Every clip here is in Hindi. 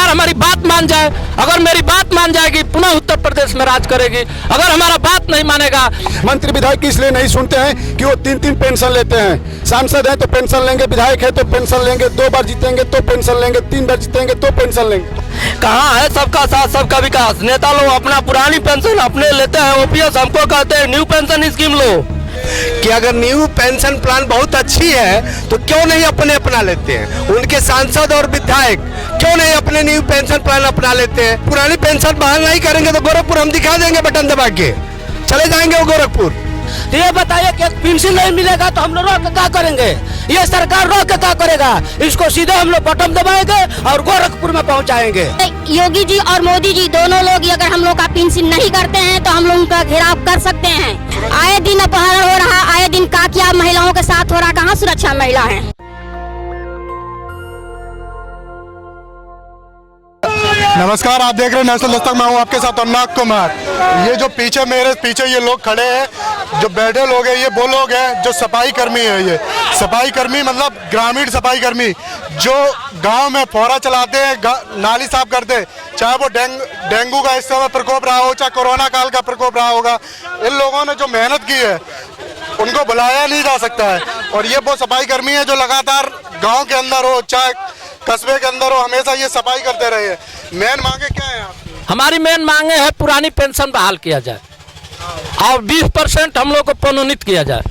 सरकार हमारी बात मान जाए, अगर मेरी बात मान जाएगी पुनः उत्तर प्रदेश में राज करेगी। अगर हमारा बात नहीं मानेगा, मंत्री विधायक इसलिए नहीं सुनते हैं कि वो 3-3 पेंशन लेते हैं। सांसद हैं तो पेंशन लेंगे, विधायक है तो पेंशन लेंगे, 2 बार जीतेंगे तो पेंशन लेंगे, 3 बार जीतेंगे तो पेंशन लेंगे। कहाँ है सबका साथ सबका विकास? नेता लोग अपना पुरानी पेंशन अपने लेते हैं, ओपीएस हमको कहते हैं न्यू पेंशन स्कीम लो। कि अगर न्यू पेंशन प्लान बहुत अच्छी है तो क्यों नहीं अपना लेते हैं? उनके सांसद और विधायक क्यों नहीं अपने न्यू पेंशन प्लान अपना लेते हैं? पुरानी पेंशन बहाल नहीं करेंगे तो गोरखपुर हम दिखा देंगे बटन दबा के, चले जाएंगे वो गोरखपुर। ये बताइए कि पेंशन नहीं मिलेगा तो हम लोग रोक के क्या करेंगे? ये सरकार रोक के क्या करेगा? इसको सीधे हम लोग बटन दबाएंगे और गोरखपुर में पहुंचाएंगे। योगी जी और मोदी जी दोनों लोग अगर हम लोग का पेंशन नहीं करते हैं तो हम लोग उनका घेराव कर सकते हैं। आए दिन अपहरण हो रहा, आए दिन क्या महिलाओं के साथ हो रहा, कहाँ सुरक्षा महिला है? नमस्कार, आप देख रहे हैं नेशनल दस्तक। मैं हूं आपके साथ अनुराग कुमार। ये जो मेरे पीछे ये लोग खड़े हैं, जो बैठे लोग हैं, ये वो लोग हैं जो सफाई कर्मी है। ये सफाई कर्मी मतलब ग्रामीण सफाई कर्मी जो गांव में फोरा चलाते हैं, नाली साफ करते हैं। चाहे वो डेंगू का इस समय प्रकोप रहा हो, चाहे कोरोना काल का प्रकोप रहा होगा, इन लोगों ने जो मेहनत की है उनको बुलाया नहीं जा सकता है। और ये वो सफाई कर्मी है जो लगातार गाँव के अंदर हो चाहे कस्बे के अंदर हो, हमेशा ये सफाई करते रहे। मेन मांगे क्या है आपकी? हमारी मेन मांगे है पुरानी पेंशन बहाल किया जाए और 20% हम लोग को प्रोन्नत किया जाए।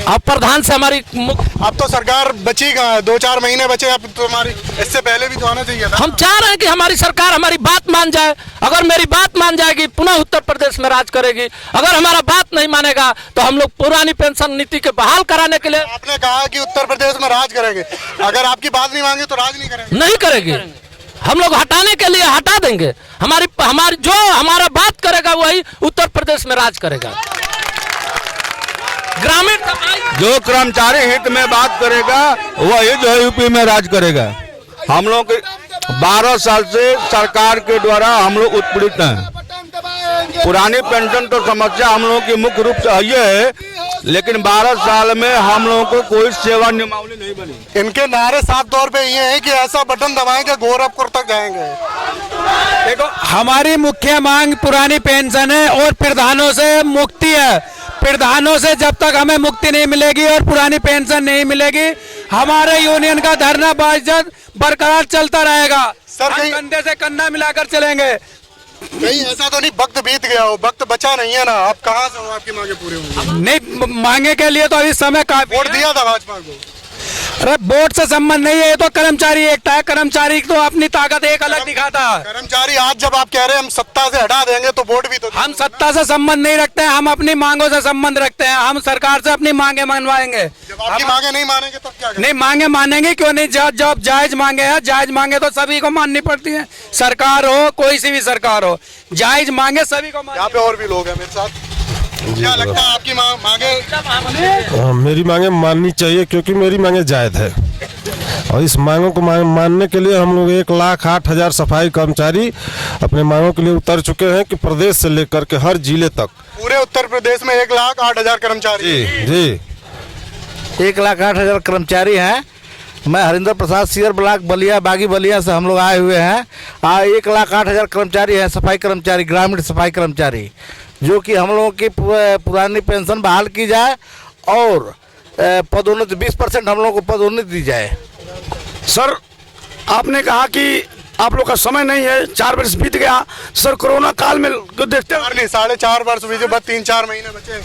अब प्रधान से हमारी अब तो सरकार बची कहाँ है? 2-4 महीने बचे। अब तो हमारी इससे पहले भी तो आना चाहिए था। हम चाह रहे हैं कि हमारी सरकार हमारी बात मान जाए, अगर मेरी बात मान जाएगी पुनः उत्तर प्रदेश में राज करेगी। अगर हमारा बात नहीं मानेगा तो हम लोग पुरानी पेंशन नीति के बहाल कराने के लिए। आपने कहा कि उत्तर प्रदेश में राज करेंगे, अगर आपकी बात नहीं मांगे तो राज नहीं करेंगे? नहीं करेगी, हम लोग हटाने के लिए हटा देंगे। हमारी जो हमारा बात करेगा वही उत्तर प्रदेश में राज करेगा। ग्रामीण जो कर्मचारी हित में बात करेगा वही जो है यूपी में राज करेगा। हम लोग 12 साल से सरकार के द्वारा हम लोग उत्पीड़ित हैं। पुरानी पेंशन तो समस्या हम लोगों की मुख्य रूप से ये है, लेकिन 12 साल में हम लोगों को कोई सेवा नियमावली नहीं बनी। इनके नारे साफ तौर पे ये है कि ऐसा बटन दबाएंगे गोरखपुर तक जाएंगे। देखो, हमारी मुख्य मांग पुरानी पेंशन है और प्रधानों से मुक्ति है। प्रधानों से जब तक हमें मुक्ति नहीं मिलेगी और पुरानी पेंशन नहीं मिलेगी, हमारे यूनियन का धरना बाइज्जत बरकरार चलता रहेगा। सर हम कंधे से कंधा मिलाकर चलेंगे। नहीं ऐसा तो नहीं वक्त बीत गया हो, वक्त बचा नहीं है ना? आप कहाँ से हो? आपकी मांगे पूरी होंगी? नहीं, मांगे के लिए तो अभी समय काफी। वोट दिया था भाजपा को? अरे वोट से संबंध नहीं है, ये तो कर्मचारी एकता है। कर्मचारी तो अपनी ताकत एक अलग दिखाता है। कर्मचारी आज जब आप कह रहे हैं हम सत्ता से हटा देंगे तो वोट भी तो हम सत्ता से संबंध नहीं रखते हैं, हम अपनी मांगों से संबंध रखते हैं। हम सरकार से अपनी मांगे मनवाएंगे। जब आपकी मांगे नहीं मानेंगे तब क्या करेंगे? नहीं, मांगे मानेंगे क्यों नहीं? जब जायज मांगे हैं, जायज मांगे तो सभी को माननी पड़ती है। सरकार हो, कोई सी भी सरकार हो, जायज मांगे सभी को। यहाँ पे और भी लोग हैं मेरे साथ। क्या लगता है आपकी मांगे? मेरी मांगे माननी चाहिए क्योंकि मेरी मांगे जायज है। और इस मांगों को मानने के लिए हम लोग 1,08,000 सफाई कर्मचारी अपने मांगों के लिए उतर चुके हैं कि प्रदेश से लेकर के हर जिले तक। पूरे उत्तर प्रदेश में 1,08,000 कर्मचारी? जी 1,08,000 कर्मचारी हैं। मैं हरिंदर प्रसाद सियर ब्लॉक बलिया बागी बलिया से हम लोग आए हुए हैं। 1,08,000 कर्मचारी हैं, सफाई कर्मचारी, ग्रामीण सफाई कर्मचारी, जो कि हम लोगों की पुरानी पेंशन बहाल की जाए और पदोन्नति 20% हम लोगों को पदोन्नति दी जाए। सर आपने कहा कि आप लोग का समय नहीं है, 4 वर्ष बीत गया। सर कोरोना काल में देखते हैं 4.5 वर्ष बीते, बस 3-4 महीने बचे।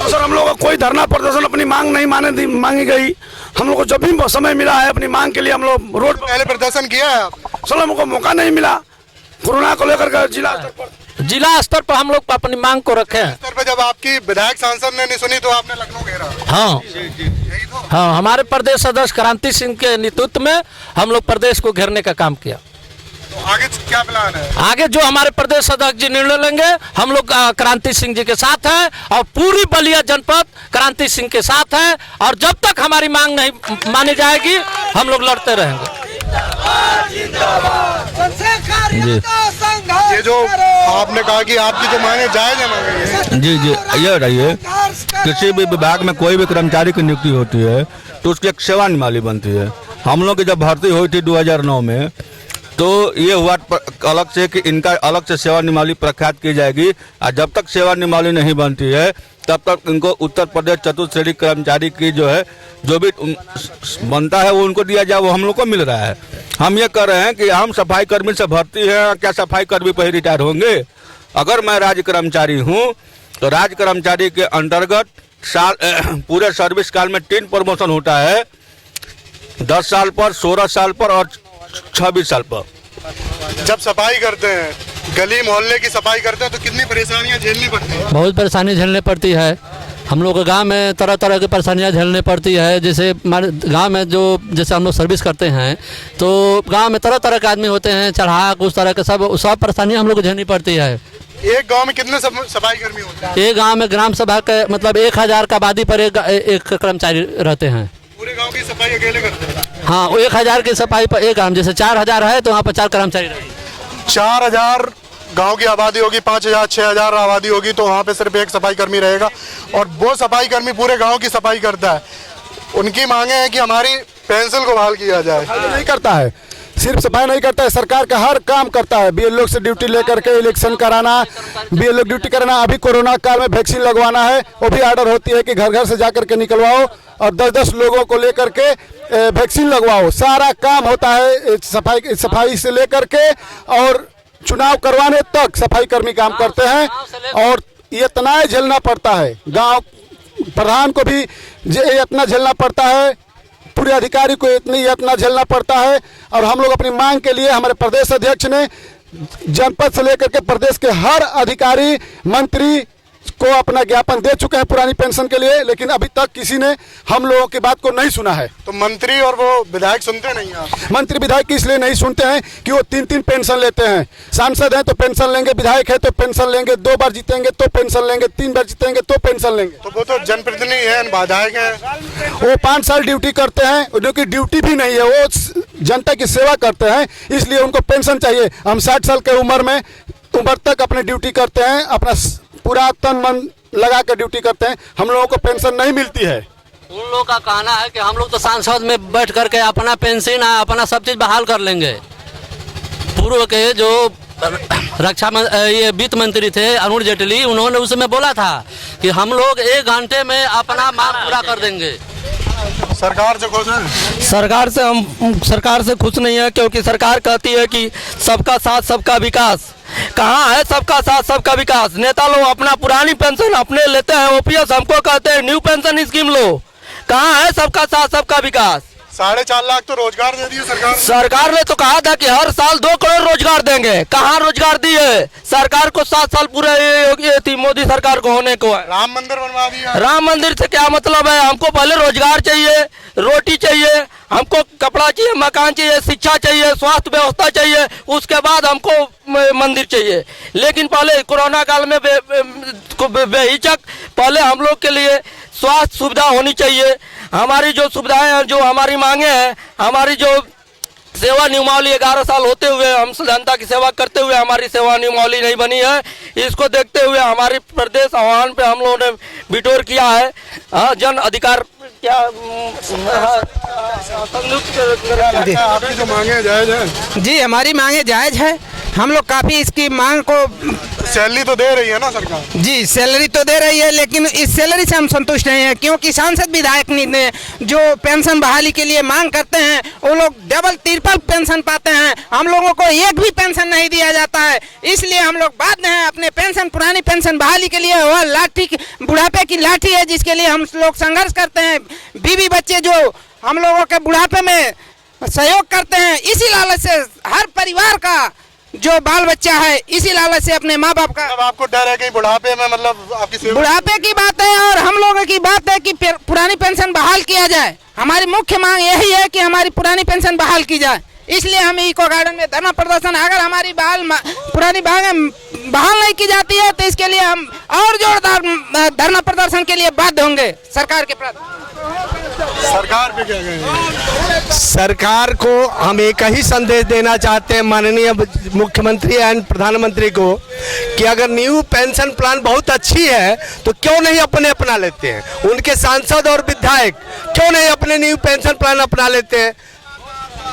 सर हम लोग का कोई धरना प्रदर्शन अपनी मांग नहीं मांगी गई। हम लोग को जब भी समय मिला है अपनी मांग के लिए हम लोग रोड पहले प्रदर्शन किया है। सर हमको मौका नहीं मिला कोरोना को लेकर जिला स्तर पर हम लोग अपनी मांग को रखे हैं। स्तर पर जब आपकी विधायक सांसद ने नहीं सुनी तो आपने लखनऊ घेरा। हाँ हाँ, हमारे प्रदेश अध्यक्ष क्रांति सिंह के नेतृत्व में हम लोग प्रदेश को घेरने का काम किया। तो आगे क्या प्लान है? आगे जो हमारे प्रदेश अध्यक्ष जी निर्णय लेंगे, हम लोग क्रांति सिंह जी के साथ हैं और पूरी बलिया जनपद क्रांति सिंह के साथ है। और जब तक हमारी मांग नहीं मानी जाएगी हम लोग लड़ते रहेंगे। ये जो आपने कहा कि आपकी जो मांगे जायज है मांगे, जी ये रहिए, किसी भी विभाग में कोई भी कर्मचारी की नियुक्ति होती है तो उसकी एक सेवा नियमावली बनती है। हम लोग की जब भर्ती हुई थी 2009 में, तो ये हुआ अलग से कि इनका अलग से सेवा नियमावली प्रख्यात की जाएगी। और जब तक सेवा नियमावली नहीं बनती है तब तक इनको उत्तर प्रदेश चतुर्थ श्रेणी कर्मचारी की जो है जो भी बनता है वो उनको दिया जाए, वो हम लोग को मिल रहा है। हम ये कह रहे हैं कि हम सफाई कर्मी से भर्ती हैं, क्या सफाई कर्मी पर ही रिटायर होंगे? अगर मैं राज्य कर्मचारी हूँ तो राज्य कर्मचारी के अंतर्गत पूरे सर्विस काल में 3 प्रमोशन होता है, 10 साल पर, 16 साल पर और 26 साल पर। जब सफाई करते हैं, गली मोहल्ले की सफाई करते हैं तो कितनी परेशानियां झेलनी पड़ती हैं? बहुत परेशानी झेलनी पड़ती है। हम लोग के गांव में तरह तरह की परेशानियां झेलनी पड़ती है। जैसे हमारे गांव में जैसे हम लोग सर्विस करते हैं तो गांव में तरह तरह के आदमी होते हैं, चढ़ाक उस तरह के सब परेशानियां हम लोग को झेलनी पड़ती है। एक गांव में कितने सफाई कर्मी होते हैं? एक गांव में ग्राम सभा के मतलब 1000 का आबादी पर एक कर्मचारी रहते हैं। पूरे गांव की सफाई अकेले करते हैं? हाँ, 1000 की सफाई पर एक गांव, जैसे 4000 है तो वहाँ पर 4 कर्मचारी रहेंगे। 4000 गांव की आबादी होगी, 5000 6000 आबादी होगी तो वहाँ पे सिर्फ एक सफाई कर्मी रहेगा और वो सफाई कर्मी पूरे गांव की सफाई करता है। उनकी मांगे हैं कि हमारी पेंशन को बहाल किया जाए। नहीं करता है, सिर्फ सफाई नहीं करता है, सरकार का हर काम करता है। बीएलओ से ड्यूटी लेकर के इलेक्शन कराना, बीएलओ ड्यूटी कराना, अभी कोरोना काल में वैक्सीन लगवाना है, वो भी ऑर्डर होती है कि घर घर से जाकर के निकलवाओ और 10-10 लोगों को लेकर के वैक्सीन लगवाओ। सारा काम होता है सफाई से लेकर के और चुनाव करवाने तक सफाई कर्मी काम करते हैं और ये तनाव झेलना पड़ता है। गांव प्रधान को भी इतना झेलना पड़ता है, पूरे अधिकारी को इतना झेलना पड़ता है। और हम लोग अपनी मांग के लिए हमारे प्रदेश अध्यक्ष ने जनपद से लेकर के प्रदेश के हर अधिकारी मंत्री को अपना ज्ञापन दे चुके हैं पुरानी पेंशन के लिए, लेकिन अभी तक किसी ने हम लोगों की बात को नहीं सुना है। तो मंत्री और वो विधायक सुनते नहीं हैं? मंत्री विधायक इसलिए नहीं सुनते हैं कि वो 3-3 पेंशन लेते हैं। सांसद हैं तो पेंशन लेंगे, विधायक है तो पेंशन लेंगे, 2 बार जीतेंगे तो पेंशन लेंगे, 3 बार जीतेंगे तो पेंशन लेंगे। तो वो तो जनप्रतिनिधि है, विधायक है, वो 5 साल ड्यूटी करते हैं, उनकी ड्यूटी भी नहीं है, वो जनता की सेवा करते हैं, इसलिए उनको पेंशन चाहिए। हम 60 साल के उम्र तक अपनी ड्यूटी करते हैं, अपना पूरा तन मन लगा कर ड्यूटी करते हैं, हम लोगों को पेंशन नहीं मिलती है। उन लोगों का कहना है कि हम लोग तो सांसद में बैठ करके अपना पेंशन अपना सब चीज बहाल कर लेंगे। पूर्व के जो ये वित्त मंत्री थे अरुण जेटली, उन्होंने उसमें बोला था कि हम लोग 1 घंटे में अपना मांग पूरा कर देंगे। सरकार से खुश है? हम सरकार से खुश नहीं है, क्योंकि सरकार कहती है कि सबका साथ सबका विकास। कहाँ है सबका साथ सबका विकास? नेता लोग अपना पुरानी पेंशन अपने लेते हैं, ओपीएस हमको कहते हैं न्यू पेंशन स्कीम लो। कहाँ है सबका साथ सबका विकास? 4.5 लाख तो रोजगार दे दिए सरकार। सरकार ने तो कहा था कि हर साल 2 करोड़ रोजगार देंगे, कहाँ रोजगार दिए? सरकार को 7 साल पूरे ये थी मोदी सरकार को होने को है। राम मंदिर बनवा दिया। राम मंदिर से क्या मतलब है? हमको पहले रोजगार चाहिए, रोटी चाहिए, हमको कपड़ा चाहिए, मकान चाहिए, शिक्षा चाहिए, स्वास्थ्य व्यवस्था चाहिए, उसके बाद हमको मंदिर चाहिए। लेकिन पहले कोरोना काल में बेहिचक पहले हम लोग के लिए स्वास्थ्य सुविधा होनी चाहिए। हमारी जो सुविधाएं हैं, जो हमारी मांगे हैं, हमारी जो सेवा नियमावली 11 साल होते हुए हम जनता की सेवा करते हुए हमारी सेवा नियमावली नहीं बनी है, इसको देखते हुए हमारी प्रदेश आह्वान पे हम लोगों ने विटोर किया है। जन अधिकार क्या आपकी जो मांगे जायज है? जी, हमारी मांगे जायज है। हम लोग काफ़ी इसकी मांग को सैलरी तो दे रही है ना सरकार? जी, सैलरी तो दे रही है, लेकिन इस सैलरी से हम संतुष्ट नहीं है, क्योंकि सांसद विधायक ने जो पेंशन बहाली के लिए मांग करते हैं वो लोग डबल ट्रिपल पेंशन पाते हैं, हम लोगों को एक भी पेंशन नहीं दिया जाता है। इसलिए हम लोग बाध्य हैं अपने पेंशन पुरानी पेंशन बहाली के लिए। वह लाठी बुढ़ापे की लाठी है जिसके लिए हम लोग संघर्ष करते हैं। बीवी बच्चे जो हम लोगों के बुढ़ापे में सहयोग करते हैं, इसी लालच से हर परिवार का जो बाल बच्चा है इसी लालच से अपने माँ बाप का। मतलब आपको डर है कि बुढ़ापे में मतलब आपकी बुढ़ापे की बात है और हम लोगों की बात है कि पुरानी पेंशन बहाल किया जाए। हमारी मुख्य मांग यही है कि हमारी पुरानी पेंशन बहाल की जाए। इसलिए हम इको गार्डन में धरना प्रदर्शन, अगर हमारी पुरानी मांग बहाल नहीं की जाती है तो इसके लिए हम और जोरदार धरना प्रदर्शन के लिए बाध्य होंगे सरकार के प्रति। सरकार पे क्या कहेंगे? सरकार को हम एक ही संदेश देना चाहते हैं माननीय मुख्यमंत्री एंड प्रधानमंत्री को कि अगर न्यू पेंशन प्लान बहुत अच्छी है तो क्यों नहीं अपना लेते हैं? उनके सांसद और विधायक क्यों नहीं अपने न्यू पेंशन प्लान अपना लेते हैं?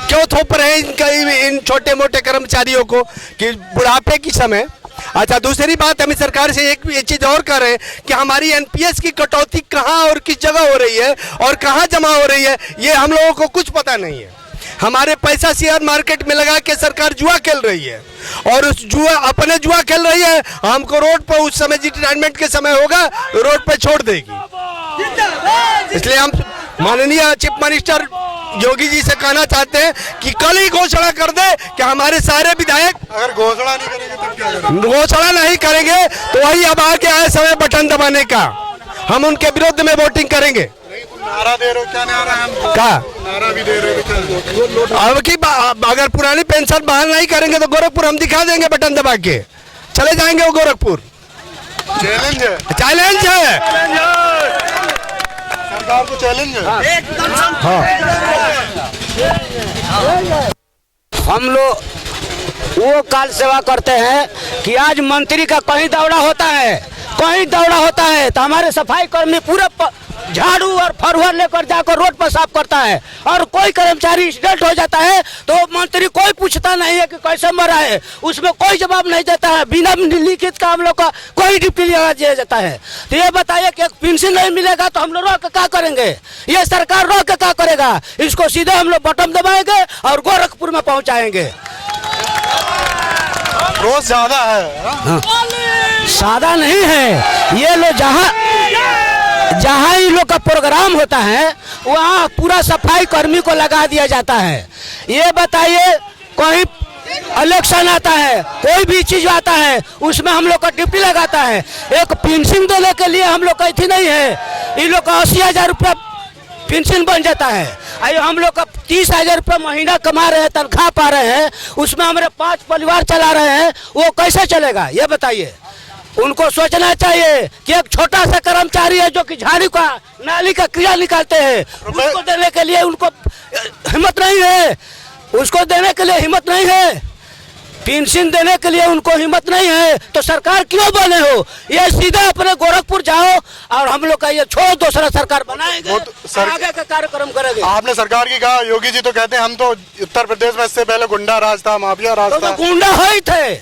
क्यों थोप रहे हैं इन छोटे मोटे कर्मचारियों को कि बुढ़ापे की समय। अच्छा, दूसरी बात हमें सरकार से एक चीज और कर रहे हैं कि हमारी एनपीएस की कटौती कहाँ और किस जगह हो रही है और कहाँ जमा हो रही है, ये हम लोगों को कुछ पता नहीं है। हमारे पैसा शेयर मार्केट में लगा के सरकार जुआ खेल रही है और उस अपने जुआ खेल रही है। हमको रोड पर उस समय रिटायरमेंट के समय होगा रोड पर छोड़ देगी। इसलिए हम माननीय चीफ मिनिस्टर योगी जी से कहना चाहते हैं कि कल ही घोषणा कर दे कि हमारे सारे विधायक, अगर घोषणा नहीं करेंगे तब क्या करेंगे? घोषणा नहीं करेंगे तो वही अब आगे आए समय बटन दबाने का, हम उनके विरुद्ध में वोटिंग करेंगे। नारा दे रहे हो, क्या नारा है? का नारा भी दे रहे हो? अब की अगर पुरानी पेंशन बहाल नहीं करेंगे तो गोरखपुर हम दिखा देंगे बटन दबा के, चले जाएंगे वो गोरखपुर। चैलेंज है, चैलेंज है, सरकार को चैलेंज है। हम लोग वो काल सेवा करते हैं कि आज मंत्री का कहीं दौरा होता है तो हमारे सफाई कर्मी पूरे झाड़ू और फरुहर लेकर जाकर रोड पर साफ करता है, और कोई कर्मचारी एक्सीडेंट हो जाता है तो मंत्री कोई पूछता नहीं है कि कैसे मरा है, उसमें कोई जवाब नहीं देता है। बिना लिखित का हम लोग का कोई ड्यूटी लगा दिया जाता है। तो ये बताइए कि एक पेंशन नहीं मिलेगा तो हम लोग रोक क्या करेंगे? ये सरकार रोक क्या करेगा? इसको सीधे हम लोग बटन दबाएंगे और गोरखपुर में पहुँचाएंगे। रोज ज्यादा है, सादा नहीं है। ये लोग जहाँ इन लोग का प्रोग्राम होता है वहाँ पूरा सफाई कर्मी को लगा दिया जाता है। ये बताइए कोई इलेक्शन आता है, कोई भी चीज आता है, उसमें हम लोग का ड्यूटी लगाता है। एक पेंशन देने के लिए हम लोग का इतनी नहीं है, इन लोग का 80,000 रुपया पेंशन बन जाता है। आइए हम लोग का 30,000 रुपया महीना कमा रहे हैं, तनख्वाह पा रहे हैं, उसमें हमारे 5 परिवार चला रहे हैं, वो कैसे चलेगा? ये बताइए। उनको सोचना चाहिए कि एक छोटा सा कर्मचारी है जो कि झाड़ू का नाली का क्रिया निकालते हैं, उसको देने के लिए उनको हिम्मत नहीं है, उसको देने के लिए हिम्मत नहीं है, पेंशन देने के लिए उनको हिम्मत नहीं है, तो सरकार क्यों बने हो? ये सीधे अपने गोरखपुर जाओ और हम लोग का ये छोड़ दूसरा सरकार बनाएंगे, आगे का कार्यक्रम करेंगे। आपने सरकार की कहा, योगी जी तो कहते हैं हम तो उत्तर प्रदेश में इससे पहले गुंडा राज था, माफिया राज था। तो गुंडा ही थे,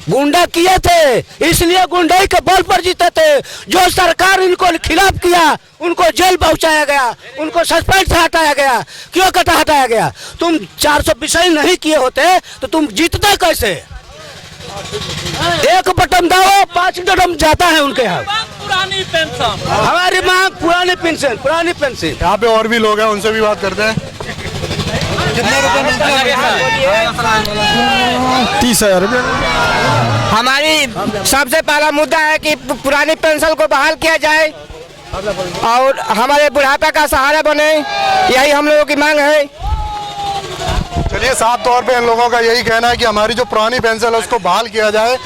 गुंडा किए थे, इसलिए गुंडाई के बल पर जीते थे। जो सरकार इनको खिलाफ किया उनको जेल पहुंचाया गया, उनको सस्पेंड से हटाया गया। क्यों हटाया गया? तुम 420 नहीं किए होते तो तुम जीतते कैसे? एक बटन दो 5 बटन जाता है उनके यहाँ। पुरानी पेंशन, हमारी मांग पुरानी पेंशन। यहाँ पे और भी लोग हैं, उनसे भी बात करते हैं। कितने रुपए मिलते हैं? 30,000 रुपये। हमारी सबसे पहला मुद्दा है कि पुरानी पेंशन को बहाल किया जाए और हमारे बुढ़ापा का सहारा बने, यही हम लोगों की मांग है। चलिए, साफ तौर पे इन लोगों का यही कहना है कि हमारी जो पुरानी पेंशन है उसको बहाल किया जाए,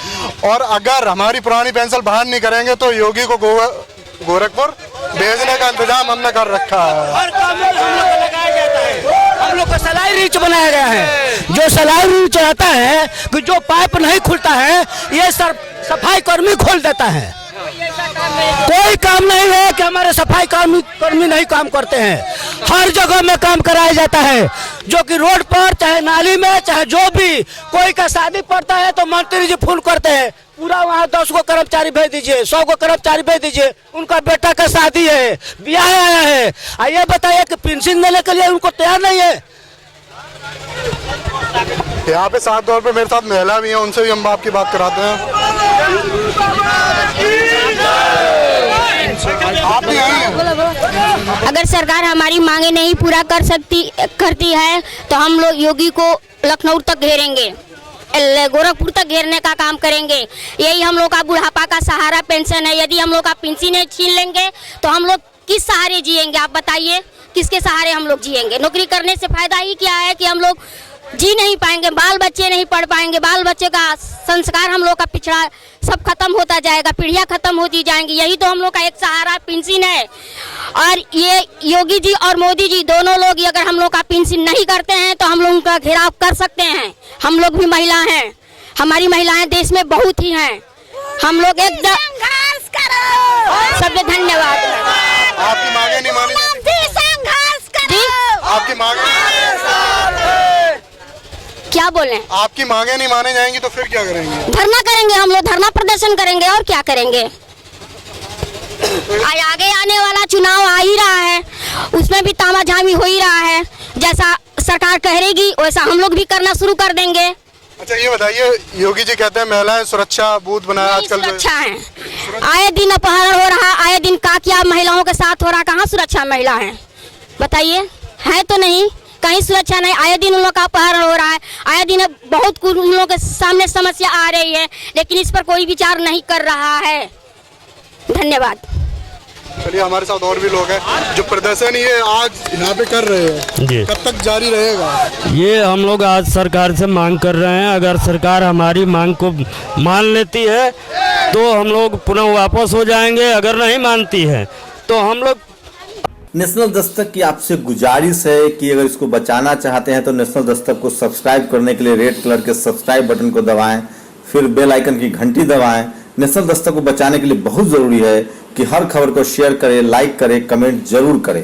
और अगर हमारी पुरानी पेंशन बहाल नहीं करेंगे तो योगी को गोरखपुर भेजने का इंतजाम हमने कर रखा है। हर काम में हम लोग को लगाया जाता है, हम लोग का सलाई रीच बनाया गया है। जो सलाई रीच रहता है कि जो पाइप नहीं खुलता है ये सफाई कर्मी खोल देता है। कोई काम नहीं है कि हमारे सफाई कर्मी नहीं काम करते हैं, हर जगह में काम कराया जाता है। जो कि रोड पर चाहे नाली में चाहे जो भी कोई का शादी पड़ता है तो मंत्री जी फोन करते हैं, पूरा वहाँ 10 को कर्मचारी भेज दीजिए, 100 को कर्मचारी भेज दीजिए, उनका बेटा का शादी है, ब्याह आया है। आइए बताइए कि पेंशन देने के लिए उनको तैयार नहीं है। यहाँ पे साफ तौर पे मेरे साथ महिला भी हैं, उनसे भी हम आपकी बात कराते हैं। आप भी आई हैं। अगर सरकार हमारी मांगे नहीं पूरा करती है तो हम लोग योगी को लखनऊ तक घेरेंगे, गोरखपुर तक घेरने का काम करेंगे। यही हम लोग का बुढ़ापा का सहारा पेंशन है। यदि हम लोग का पेंशन छीन लेंगे तो हम लोग किस सहारे जिएंगे? आप बताइए, किसके सहारे हम लोग जिएंगे? नौकरी करने से फायदा ही क्या है कि हम लोग जी नहीं पाएंगे, बाल बच्चे नहीं पढ़ पाएंगे, बाल बच्चे का संस्कार हम लोग का पिछड़ा सब खत्म होता जाएगा, पीढ़ियां खत्म होती जाएंगी। यही तो हम लोग का एक सहारा पेंशन है। और ये योगी जी और मोदी जी दोनों लोग अगर हम लोग का पेंशन नहीं करते हैं तो हम लोग उनका घेराव कर सकते हैं। हम लोग भी महिला हैं, हमारी महिलाएं देश में बहुत ही हैं। हम लोग एक संघर्ष करो। सबसे धन्यवाद। आपकी मांगे नहीं मानी? संघर्ष करो। आपकी मांगे क्या बोले? आपकी मांगे नहीं माने जाएंगी तो फिर क्या करेंगे? धरना करेंगे, हम लोग धरना प्रदर्शन करेंगे और क्या करेंगे। आगे आने वाला चुनाव आ ही रहा है, उसमें भी तामाझामी हो ही रहा है। जैसा सरकार कहेगी वैसा हम लोग भी करना शुरू कर देंगे। अच्छा ये बताइए, योगी जी कहते हैं महिलाएं सुरक्षा बूथ बनाया आजकल। सुरक्षा है, आए दिन अपहरण हो रहा, आए दिन क्या महिलाओं के साथ हो रहा, कहाँ सुरक्षा महिला है बताइए? है तो नहीं, कहीं सुरक्षा नहीं। आए दिन उन लोग का अपहरण हो रहा है, आए दिन बहुत उन लोगों के सामने समस्या आ रही है, लेकिन इस पर कोई विचार नहीं कर रहा है। धन्यवाद। चलिए हमारे साथ और भी लोग हैं जो प्रदर्शन ये आज यहाँ पे कर रहे हैं जी। कब तक जारी रहेगा? ये हम लोग आज सरकार से मांग कर रहे हैं, अगर सरकार हमारी मांग को मान लेती है तो हम लोग पुनः वापस हो जाएंगे, अगर नहीं मानती है तो हम लोग। नेशनल दस्तक की आपसे गुजारिश है कि अगर इसको बचाना चाहते हैं तो नेशनल दस्तक को सब्सक्राइब करने के लिए रेड कलर के सब्सक्राइब बटन को दबाएं, फिर बेल आइकन की घंटी दबाएं। नेशनल दस्तक को बचाने के लिए बहुत जरूरी है कि हर खबर को शेयर करें, लाइक करें, कमेंट जरूर करें।